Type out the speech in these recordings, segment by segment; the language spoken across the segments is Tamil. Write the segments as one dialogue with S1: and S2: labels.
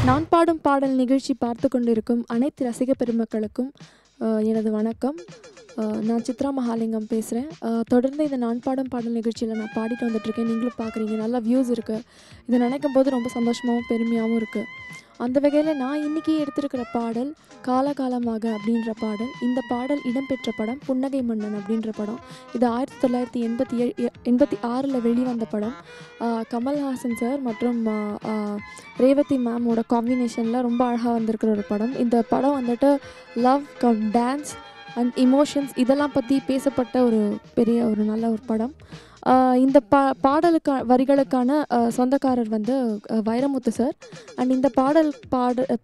S1: நான் பாடும் பாடல் நிகழ்ச்சி பார்த்து கொண்டிருக்கும் அனைத்து ரசிக பெருமக்களுக்கும் எனது வணக்கம். நான் சித்ரா மகாலிங்கம் பேசுகிறேன். தொடர்ந்து இந்த நான் பாடும் பாடல் நிகழ்ச்சியில் நான் பாடிட்டு வந்துட்டுருக்கேன். நீங்களும் பார்க்குறீங்க, நல்லா வியூஸ் இருக்குது. இதை நினைக்கும் போது ரொம்ப சந்தோஷமாகவும் பெருமையாகவும் இருக்குது. அந்த வகையில் நான் இன்றைக்கி எடுத்திருக்கிற பாடல் காலகாலமாக அப்படின்ற பாடல். இந்த பாடல் இடம்பெற்ற படம் புன்னகை மன்னன் அப்படின்ற படம். இது 1986 வெளிவந்த படம். கமல்ஹாசன் சார் மற்றும் ரேவதி மேமோட காம்பினேஷனில் ரொம்ப அழகாக வந்திருக்கிற ஒரு படம். இந்த படம் வந்துட்டு லவ் டான்ஸ் அண்ட் இமோஷன்ஸ் இதெல்லாம் பற்றி பேசப்பட்ட ஒரு பெரிய ஒரு நல்ல ஒரு படம். இந்த வரிகளுக்கான சொந்தக்காரர் வந்து வைரமுத்து சார். அண்ட் இந்த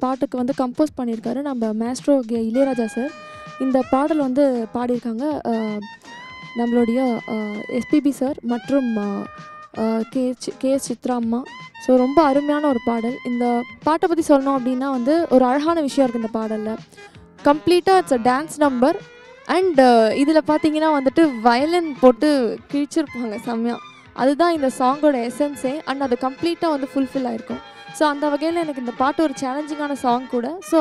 S1: பாட்டுக்கு வந்து கம்போஸ் பண்ணியிருக்காரு நம்ம மேஸ்ட்ரோ இளையராஜா சார். இந்த பாடல் வந்து பாடியிருக்காங்க நம்மளுடைய எஸ்பிபி சார் மற்றும் கே.எஸ். சித்ரா அம்மா. ஸோ ரொம்ப அருமையான ஒரு பாடல். இந்த பாட்டை பற்றி சொல்லணும் அப்படின்னா வந்து ஒரு அழகான விஷயம் இருக்குது இந்த பாடலில். கம்ப்ளீட்டாக it's a dance number. And இதில் பார்த்தீங்கன்னா வந்துட்டு வயலின் போட்டு கிழிச்சிருப்பாங்க செம்மையாக. அதுதான் இந்த சாங்கோட எசன்ஸே. அண்ட் அது கம்ப்ளீட்டாக வந்து ஃபுல்ஃபில் ஆகிருக்கும். ஸோ அந்த வகையில் எனக்கு இந்த பாட்டு ஒரு சேலஞ்சிங்கான சாங் கூட. So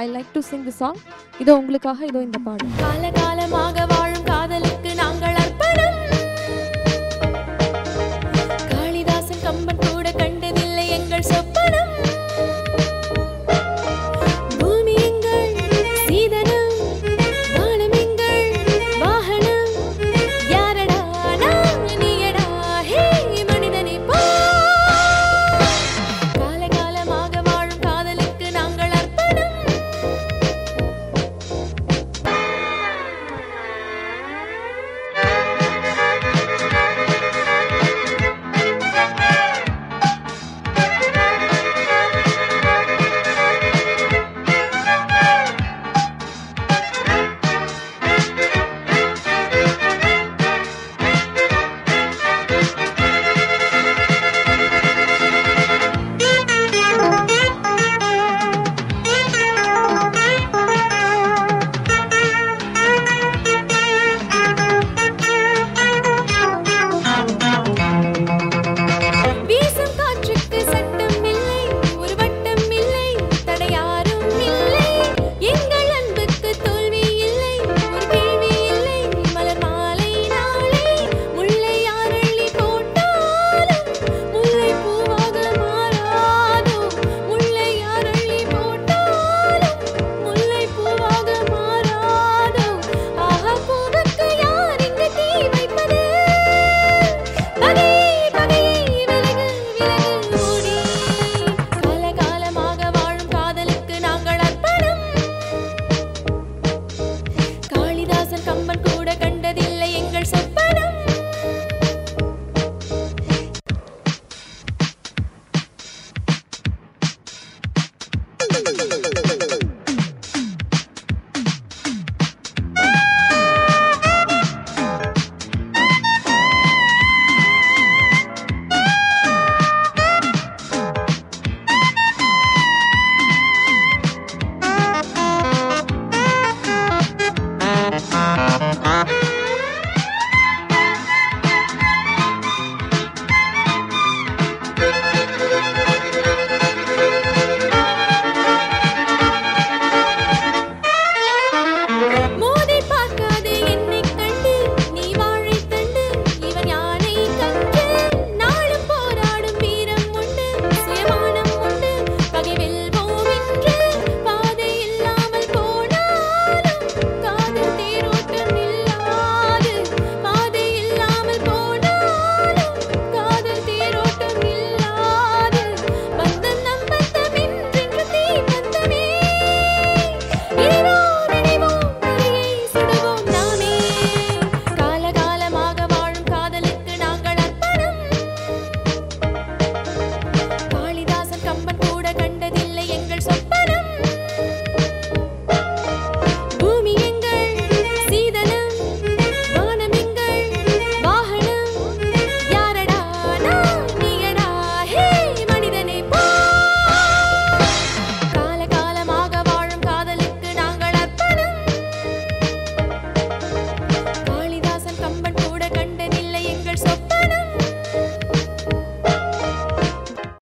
S1: I like to Singh the song. இதோ உங்களுக்காக இதோ இந்த பாடல்.
S2: காலகாலமாக